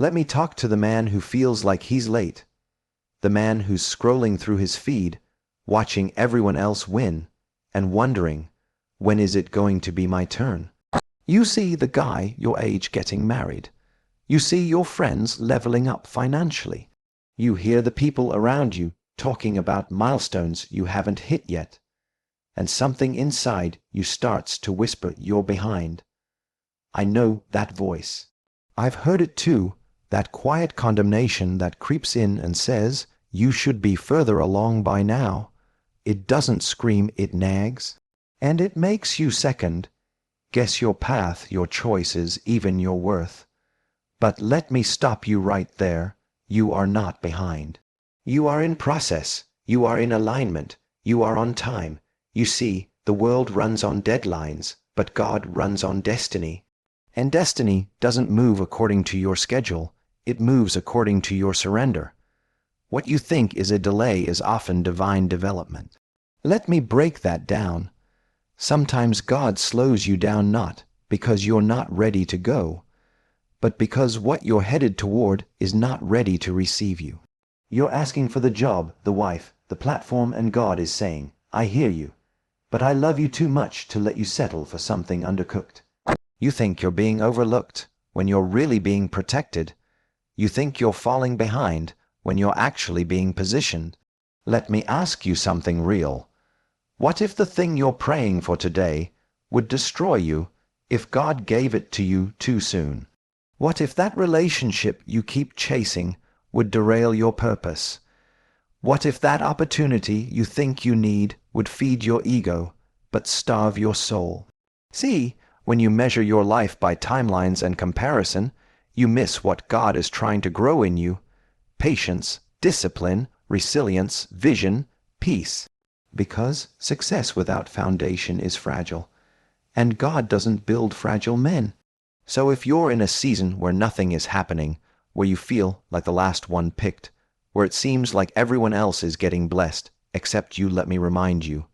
Let me talk to the man who feels like he's late, the man who's scrolling through his feed, watching everyone else win, and wondering, when is it going to be my turn? You see the guy your age getting married. You see your friends leveling up financially. You hear the people around you talking about milestones you haven't hit yet. And something inside you starts to whisper you're behind. I know that voice. I've heard it too, that quiet condemnation that creeps in and says, you should be further along by now. It doesn't scream, it nags. And it makes you second guess your path, your choices, even your worth. But let me stop you right there. You are not behind. You are in process. You are in alignment. You are on time. You see, the world runs on deadlines, but God runs on destiny. And destiny doesn't move according to your schedule. It moves according to your surrender. What you think is a delay is often divine development. Let me break that down. Sometimes God slows you down not because you're not ready to go, but because what you're headed toward is not ready to receive you. You're asking for the job, the wife, the platform, and God is saying, I hear you, but I love you too much to let you settle for something undercooked. You think you're being overlooked when you're really being protected. You think you're falling behind when you're actually being positioned. Let me ask you something real. What if the thing you're praying for today would destroy you if God gave it to you too soon? What if that relationship you keep chasing would derail your purpose? What if that opportunity you think you need would feed your ego but starve your soul? See, when you measure your life by timelines and comparison, you miss what God is trying to grow in you: patience, discipline, resilience, vision, peace. Because success without foundation is fragile, and God doesn't build fragile men. So if you're in a season where nothing is happening, where you feel like the last one picked, where it seems like everyone else is getting blessed, except you, let me remind you,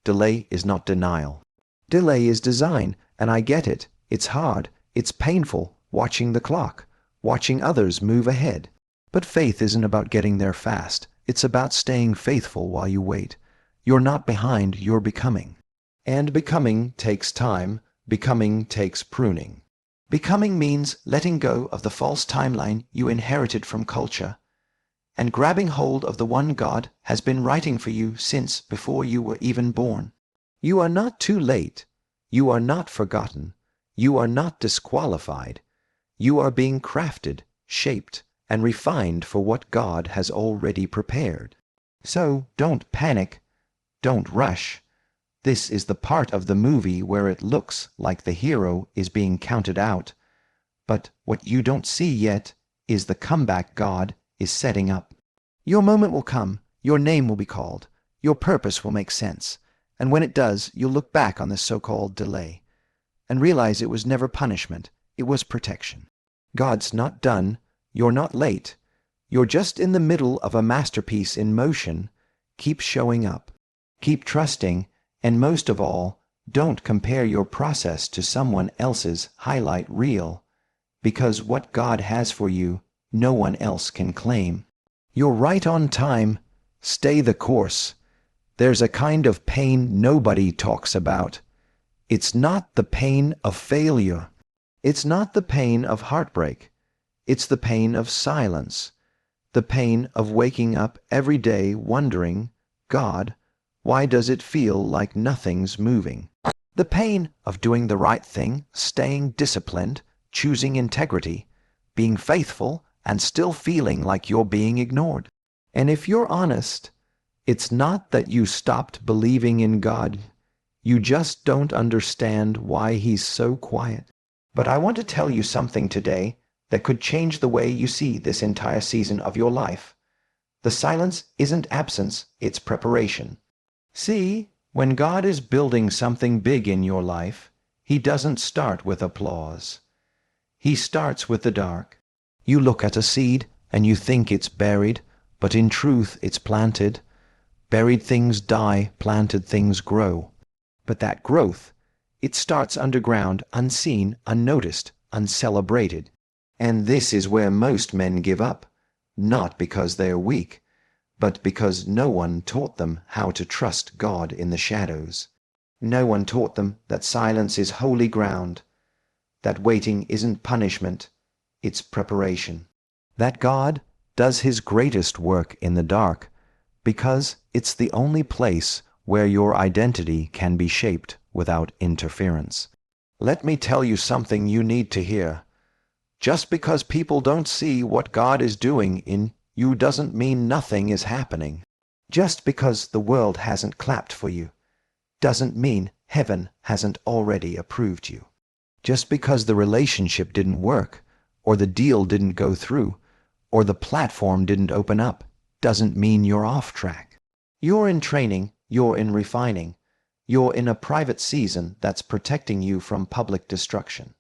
delay is not denial. Delay is design, and I get it. It's hard, it's painful, watching the clock, watching others move ahead. But faith isn't about getting there fast. It's about staying faithful while you wait. You're not behind, you're becoming. And becoming takes time. Becoming takes pruning. Becoming means letting go of the false timeline you inherited from culture and grabbing hold of the one God has been writing for you since before you were even born. You are not too late. You are not forgotten. You are not disqualified. You are being crafted, shaped, and refined for what God has already prepared. So don't panic. Don't rush. This is the part of the movie where it looks like the hero is being counted out. But what you don't see yet is the comeback God is setting up. Your moment will come. Your name will be called. Your purpose will make sense. And when it does, you'll look back on this so-called delay and realize it was never punishment. It was protection. God's not done. You're not late. You're just in the middle of a masterpiece in motion. Keep showing up. Keep trusting, and most of all, don't compare your process to someone else's highlight reel, because what God has for you, no one else can claim. You're right on time. Stay the course. There's a kind of pain nobody talks about. It's not the pain of failure. It's not the pain of heartbreak. It's the pain of silence. The pain of waking up every day wondering, God, why does it feel like nothing's moving? The pain of doing the right thing, staying disciplined, choosing integrity, being faithful, and still feeling like you're being ignored. And if you're honest, it's not that you stopped believing in God. You just don't understand why He's so quiet. But I want to tell you something today that could change the way you see this entire season of your life. The silence isn't absence, it's preparation. See, when God is building something big in your life, He doesn't start with applause. He starts with the dark. You look at a seed and you think it's buried, but in truth it's planted. Buried things die, planted things grow. But that growth, it starts underground, unseen, unnoticed, uncelebrated. And this is where most men give up, not because they are weak, but because no one taught them how to trust God in the shadows. No one taught them that silence is holy ground, that waiting isn't punishment, it's preparation. That God does his greatest work in the dark, because it's the only place where your identity can be shaped without interference. Let me tell you something you need to hear. Just because people don't see what God is doing in you doesn't mean nothing is happening. Just because the world hasn't clapped for you doesn't mean heaven hasn't already approved you. Just because the relationship didn't work, or the deal didn't go through, or the platform didn't open up, doesn't mean you're off track. You're in training, you're in refining, you're in a private season that's protecting you from public destruction.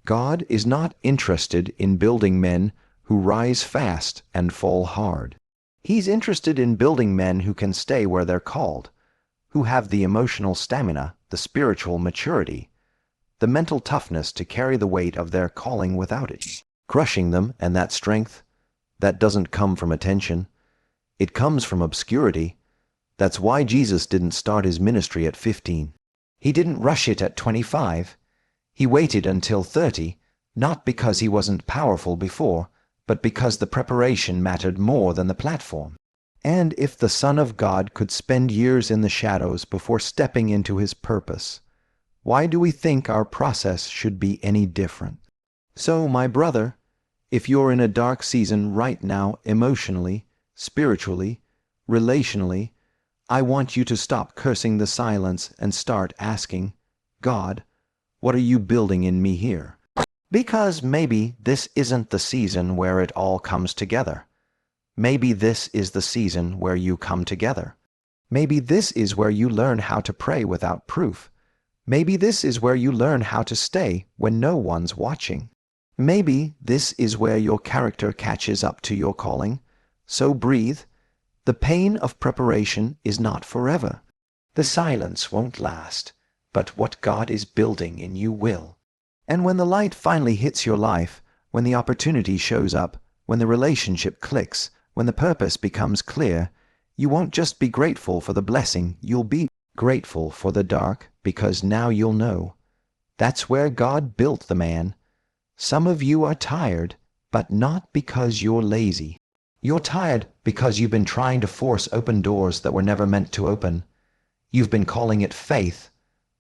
God is not interested in building men who rise fast and fall hard. He's interested in building men who can stay where they're called, who have the emotional stamina, the spiritual maturity, the mental toughness to carry the weight of their calling without it. Crushing them, and that strength, that doesn't come from attention. It comes from obscurity. That's why Jesus didn't start his ministry at 15. He didn't rush it at 25. He waited until 30, not because he wasn't powerful before, but because the preparation mattered more than the platform. And if the Son of God could spend years in the shadows before stepping into his purpose, why do we think our process should be any different? So, my brother, if you're in a dark season right now emotionally, spiritually, relationally, I want you to stop cursing the silence and start asking, God, what are you building in me here? Because maybe this isn't the season where it all comes together. Maybe this is the season where you come together. Maybe this is where you learn how to pray without proof. Maybe this is where you learn how to stay when no one's watching. Maybe this is where your character catches up to your calling. So breathe. The pain of preparation is not forever. The silence won't last, but what God is building in you will. And when the light finally hits your life, when the opportunity shows up, when the relationship clicks, when the purpose becomes clear, you won't just be grateful for the blessing, you'll be grateful for the dark, because now you'll know. That's where God built the man. Some of you are tired, but not because you're lazy. You're tired because you've been trying to force open doors that were never meant to open. You've been calling it faith,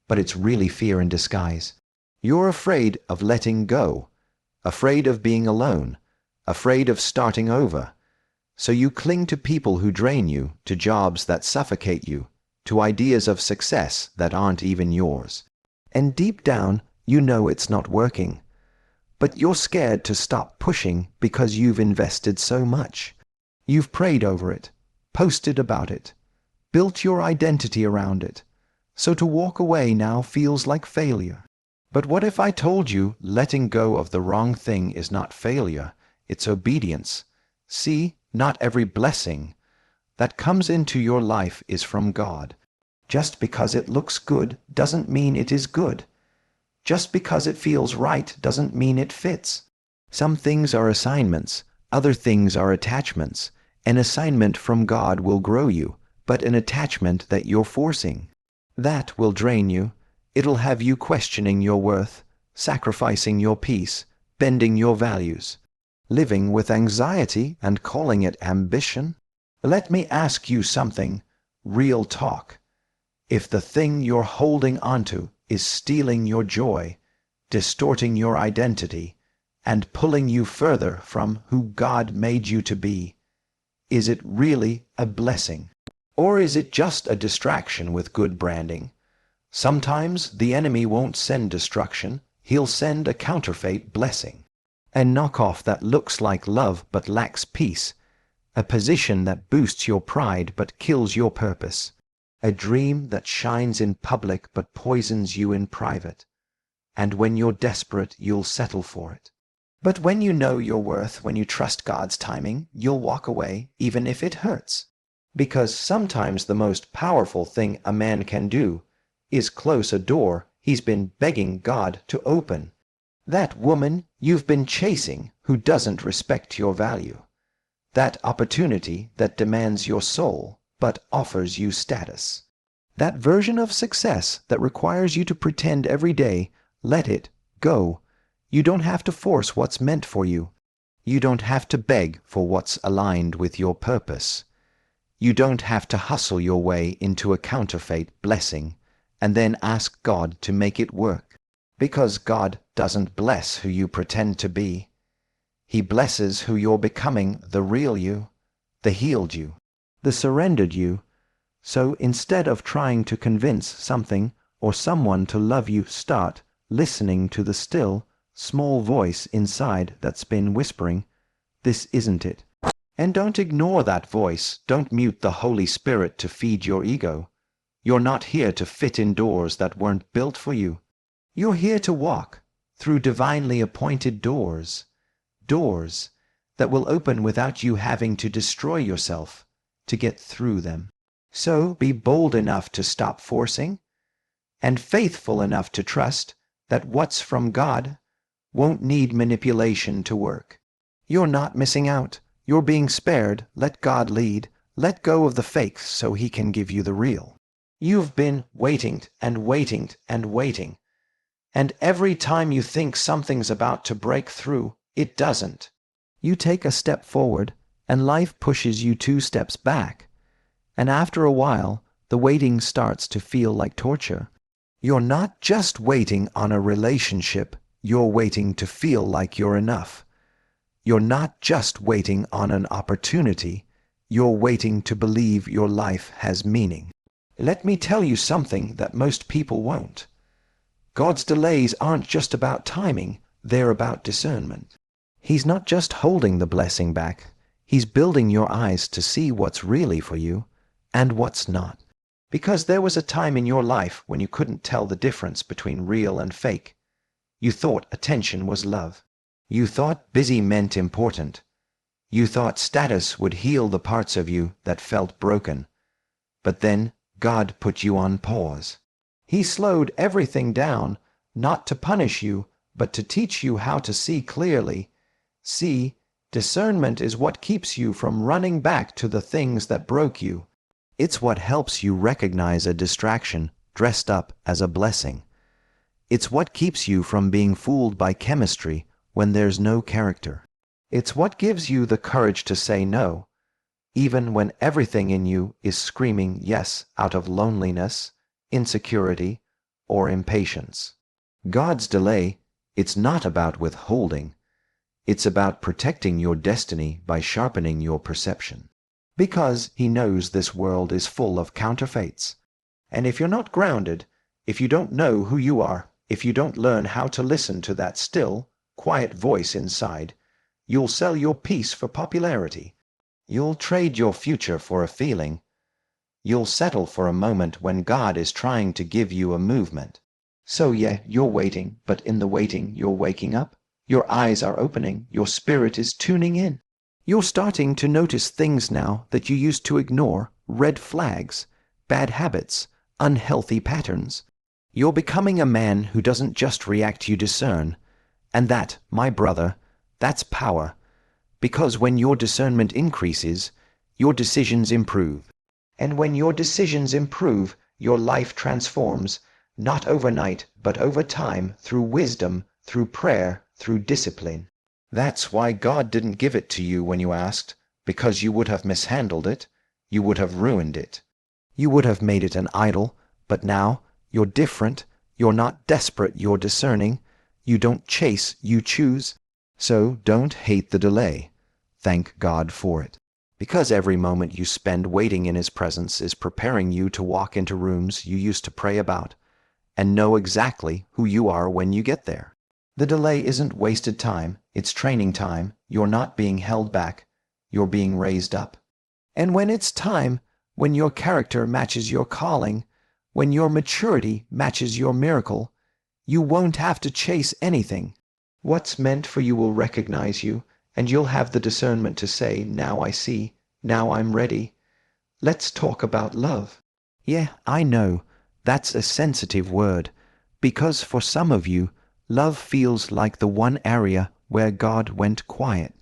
but it's really fear in disguise. You're afraid of letting go, afraid of being alone, afraid of starting over. So you cling to people who drain you, to jobs that suffocate you, to ideas of success that aren't even yours. And deep down, you know it's not working. But you're scared to stop pushing because you've invested so much. You've prayed over it, posted about it, built your identity around it. So to walk away now feels like failure. But what if I told you letting go of the wrong thing is not failure, it's obedience? See, not every blessing that comes into your life is from God. Just because it looks good doesn't mean it is good. Just because it feels right doesn't mean it fits. Some things are assignments, other things are attachments. An assignment from God will grow you, but an attachment that you're forcing, that will drain you. It'll have you questioning your worth, sacrificing your peace, bending your values, living with anxiety and calling it ambition. Let me ask you something, real talk. If the thing you're holding onto is stealing your joy, distorting your identity, and pulling you further from who God made you to be, is it really a blessing? Or is it just a distraction with good branding? Sometimes the enemy won't send destruction, he'll send a counterfeit blessing. A knockoff that looks like love but lacks peace, a position that boosts your pride but kills your purpose. A dream that shines in public but poisons you in private. And when you're desperate, you'll settle for it. But when you know your worth, when you trust God's timing, you'll walk away even if it hurts. Because sometimes the most powerful thing a man can do is close a door he's been begging God to open. That woman you've been chasing who doesn't respect your value. That opportunity that demands your soul but offers you status. That version of success that requires you to pretend every day. Let it go. You don't have to force what's meant for you. You don't have to beg for what's aligned with your purpose. You don't have to hustle your way into a counterfeit blessing and then ask God to make it work. Because God doesn't bless who you pretend to be. He blesses who you're becoming, the real you, the healed you, the surrendered you. So instead of trying to convince something or someone to love you, start listening to the still, small voice inside that's been whispering, "This isn't it." And don't ignore that voice. Don't mute the Holy Spirit to feed your ego. You're not here to fit in doors that weren't built for you. You're here to walk through divinely appointed doors. Doors that will open without you having to destroy yourself to get through them. So be bold enough to stop forcing and faithful enough to trust that what's from God won't need manipulation to work. You're not missing out. You're being spared. Let God lead. Let go of the fakes so He can give you the real. You've been waiting and waiting and waiting. And every time you think something's about to break through, it doesn't. You take a step forward, and life pushes you 2 steps back. And after a while, the waiting starts to feel like torture. You're not just waiting on a relationship, you're waiting to feel like you're enough. You're not just waiting on an opportunity, you're waiting to believe your life has meaning. Let me tell you something that most people won't. God's delays aren't just about timing, they're about discernment. He's not just holding the blessing back, He's building your eyes to see what's really for you and what's not. Because there was a time in your life when you couldn't tell the difference between real and fake. You thought attention was love. You thought busy meant important. You thought status would heal the parts of you that felt broken. But then God put you on pause. He slowed everything down, not to punish you, but to teach you how to see clearly. See, discernment is what keeps you from running back to the things that broke you. It's what helps you recognize a distraction dressed up as a blessing. It's what keeps you from being fooled by chemistry when there's no character. It's what gives you the courage to say no, even when everything in you is screaming yes out of loneliness, insecurity, or impatience. God's delay, it's not about withholding. It's about protecting your destiny by sharpening your perception. Because He knows this world is full of counterfeits. And if you're not grounded, if you don't know who you are, if you don't learn how to listen to that still, quiet voice inside, you'll sell your peace for popularity. You'll trade your future for a feeling. You'll settle for a moment when God is trying to give you a movement. So yeah, you're waiting, but in the waiting, you're waking up. Your eyes are opening. Your spirit is tuning in. You're starting to notice things now that you used to ignore, red flags, bad habits, unhealthy patterns. You're becoming a man who doesn't just react, you discern. And that, my brother, that's power. Because when your discernment increases, your decisions improve. And when your decisions improve, your life transforms, not overnight, but over time, through wisdom, through prayer, through discipline. That's why God didn't give it to you when you asked, because you would have mishandled it, you would have ruined it. You would have made it an idol, but now you're different, you're not desperate, you're discerning, you don't chase, you choose. So don't hate the delay. Thank God for it. Because every moment you spend waiting in His presence is preparing you to walk into rooms you used to pray about, and know exactly who you are when you get there. The delay isn't wasted time, it's training time. You're not being held back, you're being raised up. And when it's time, when your character matches your calling, when your maturity matches your miracle, you won't have to chase anything. What's meant for you will recognize you, and you'll have the discernment to say, now I see, now I'm ready. Let's talk about love. Yeah, I know, that's a sensitive word, because for some of you, Love feels like the one area where God went quiet.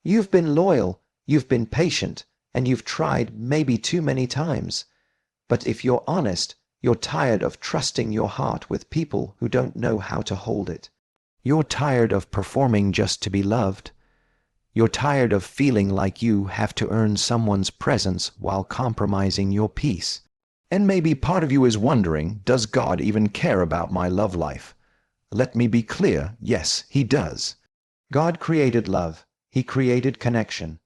You've been loyal, you've been patient, and you've tried maybe too many times. But if you're honest, you're tired of trusting your heart with people who don't know how to hold it. You're tired of performing just to be loved. You're tired of feeling like you have to earn someone's presence while compromising your peace. And maybe part of you is wondering, does God even care about my love life? Let me be clear, yes, He does. God created love. He created connection.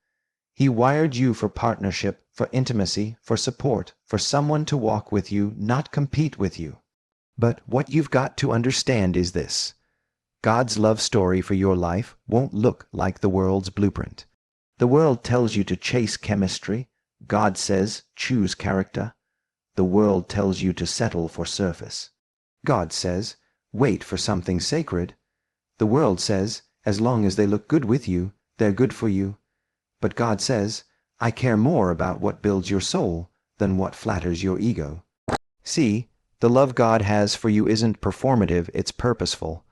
He wired you for partnership, for intimacy, for support, for someone to walk with you, not compete with you. But what you've got to understand is this. God's love story for your life won't look like the world's blueprint. The world tells you to chase chemistry. God says, choose character. The world tells you to settle for surface. God says, wait for something sacred. The world says, as long as they look good with you, they're good for you. But God says, I care more about what builds your soul than what flatters your ego. See, the love God has for you isn't performative, it's purposeful.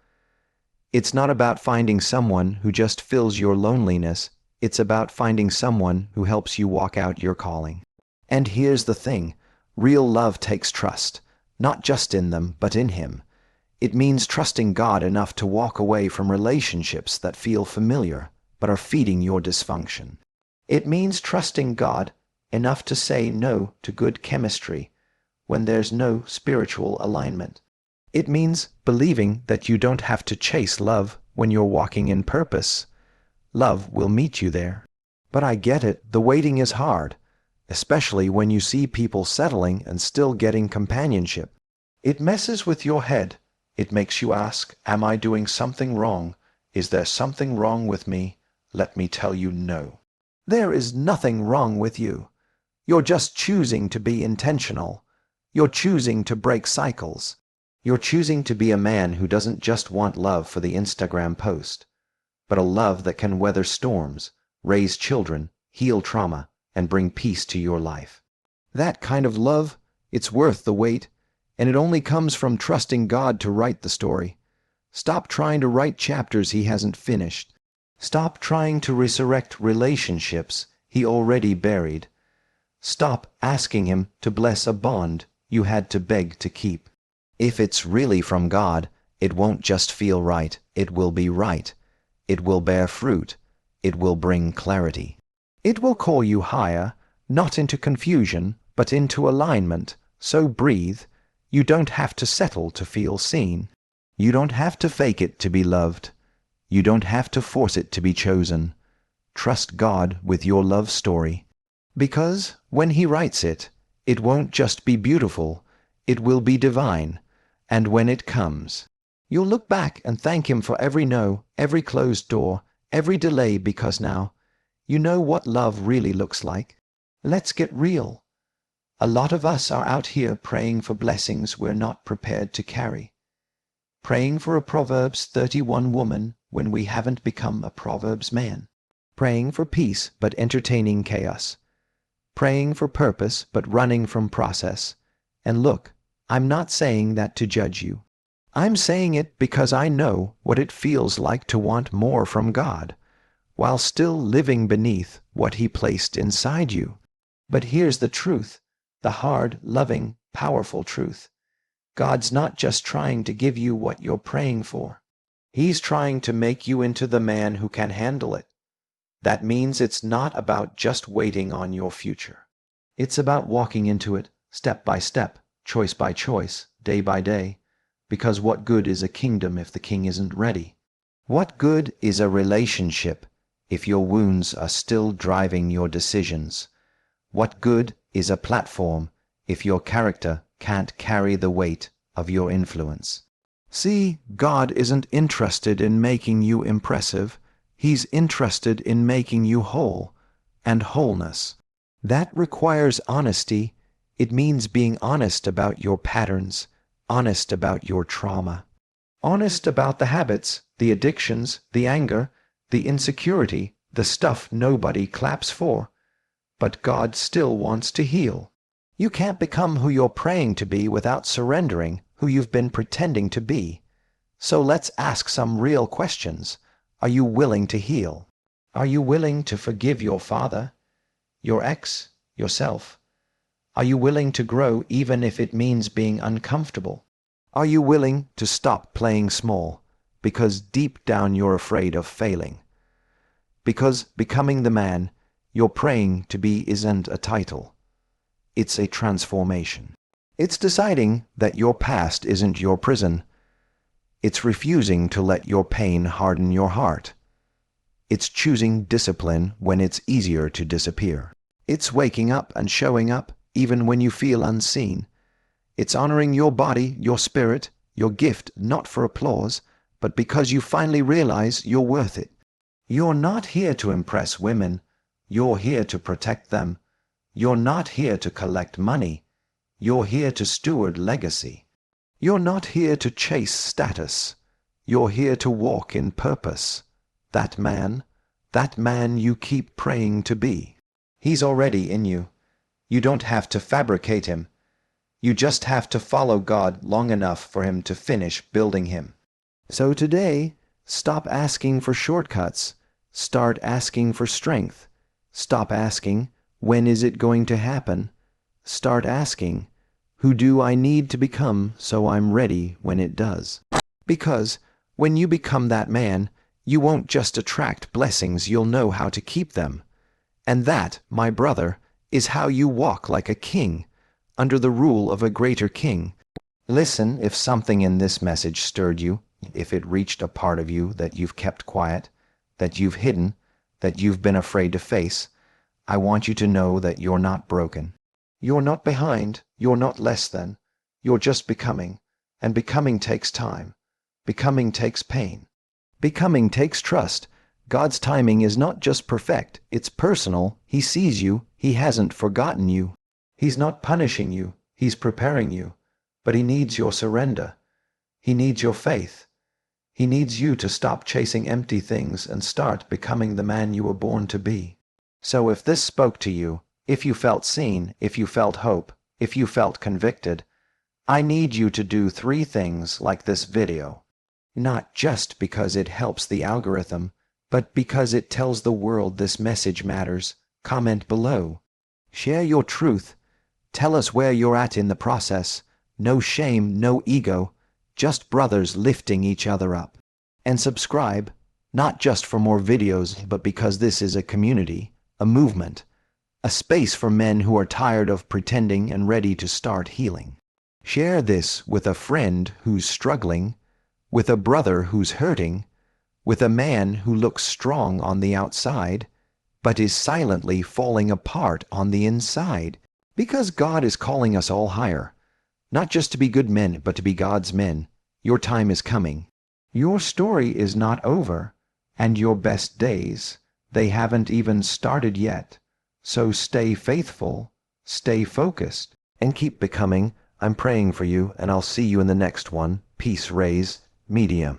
It's not about finding someone who just fills your loneliness. It's about finding someone who helps you walk out your calling. And here's the thing. Real love takes trust, not just in them, but in Him. It means trusting God enough to walk away from relationships that feel familiar, but are feeding your dysfunction. It means trusting God enough to say no to good chemistry when there's no spiritual alignment. It means believing that you don't have to chase love when you're walking in purpose. Love will meet you there. But I get it, the waiting is hard, especially when you see people settling and still getting companionship. It messes with your head. It makes you ask, am I doing something wrong? Is there something wrong with me? Let me tell you no. There is nothing wrong with you. You're just choosing to be intentional. You're choosing to break cycles. You're choosing to be a man who doesn't just want love for the Instagram post, but a love that can weather storms, raise children, heal trauma, and bring peace to your life. That kind of love, it's worth the wait, and it only comes from trusting God to write the story. Stop trying to write chapters He hasn't finished. Stop trying to resurrect relationships He already buried. Stop asking Him to bless a bond you had to beg to keep. If it's really from God, it won't just feel right, it will be right. It will bear fruit. It will bring clarity. It will call you higher, not into confusion, but into alignment. So breathe. You don't have to settle to feel seen. You don't have to fake it to be loved. You don't have to force it to be chosen. Trust God with your love story. Because when He writes it, it won't just be beautiful, it will be divine. And when it comes, you'll look back and thank Him for every no, every closed door, every delay, because now you know what love really looks like. Let's get real. A lot of us are out here praying for blessings we're not prepared to carry. Praying for a Proverbs 31 woman when we haven't become a Proverbs man. Praying for peace but entertaining chaos. Praying for purpose but running from process. And look, I'm not saying that to judge you. I'm saying it because I know what it feels like to want more from God, while still living beneath what He placed inside you. But here's the truth, the hard, loving, powerful truth. God's not just trying to give you what you're praying for. He's trying to make you into the man who can handle it. That means it's not about just waiting on your future. It's about walking into it step by step, choice by choice, day by day. Because what good is a kingdom if the king isn't ready? What good is a relationship if your wounds are still driving your decisions? What good is a platform if your character can't carry the weight of your influence? See, God isn't interested in making you impressive. He's interested in making you whole, and wholeness. That requires honesty. It means being honest about your patterns, honest about your trauma, honest about the habits, the addictions, the anger, the insecurity, the stuff nobody claps for. But God still wants to heal. You can't become who you're praying to be without surrendering who you've been pretending to be. So let's ask some real questions. Are you willing to heal? Are you willing to forgive your father, your ex, yourself? Are you willing to grow even if it means being uncomfortable? Are you willing to stop playing small because deep down you're afraid of failing? Because becoming the man you're praying to be isn't a title. It's a transformation. It's deciding that your past isn't your prison. It's refusing to let your pain harden your heart. It's choosing discipline when it's easier to disappear. It's waking up and showing up even when you feel unseen. It's honoring your body, your spirit, your gift, not for applause, but because you finally realize you're worth it. You're not here to impress women. You're here to protect them. You're not here to collect money. You're here to steward legacy. You're not here to chase status. You're here to walk in purpose. That man you keep praying to be. He's already in you. You don't have to fabricate him. You just have to follow God long enough for him to finish building him. So today, stop asking for shortcuts. Start asking for strength. Stop asking, when is it going to happen? Start asking, who do I need to become so I'm ready when it does? Because when you become that man, you won't just attract blessings, you'll know how to keep them. And that, my brother, is how you walk like a king, under the rule of a greater king. Listen, if something in this message stirred you, if it reached a part of you that you've kept quiet, that you've hidden, that you've been afraid to face, I want you to know that you're not broken. You're not behind, you're not less than, you're just becoming, and becoming takes time. Becoming takes pain. Becoming takes trust. God's timing is not just perfect, it's personal. He sees you, He hasn't forgotten you. He's not punishing you, He's preparing you. But He needs your surrender. He needs your faith. He needs you to stop chasing empty things and start becoming the man you were born to be. So if this spoke to you, if you felt seen, if you felt hope, if you felt convicted, I need you to do 3 things like this video. Not just because it helps the algorithm, but because it tells the world this message matters. Comment below. Share your truth. Tell us where you're at in the process. No shame, no ego, just brothers lifting each other up. And subscribe, not just for more videos, but because this is a community, a movement, a space for men who are tired of pretending and ready to start healing. Share this with a friend who's struggling, with a brother who's hurting, with a man who looks strong on the outside, but is silently falling apart on the inside. Because God is calling us all higher. Not just to be good men, but to be God's men. Your time is coming. Your story is not over, and your best days, they haven't even started yet. So stay faithful, stay focused, and keep becoming. I'm praying for you, and I'll see you in the next one. Peace, Raise, Medium.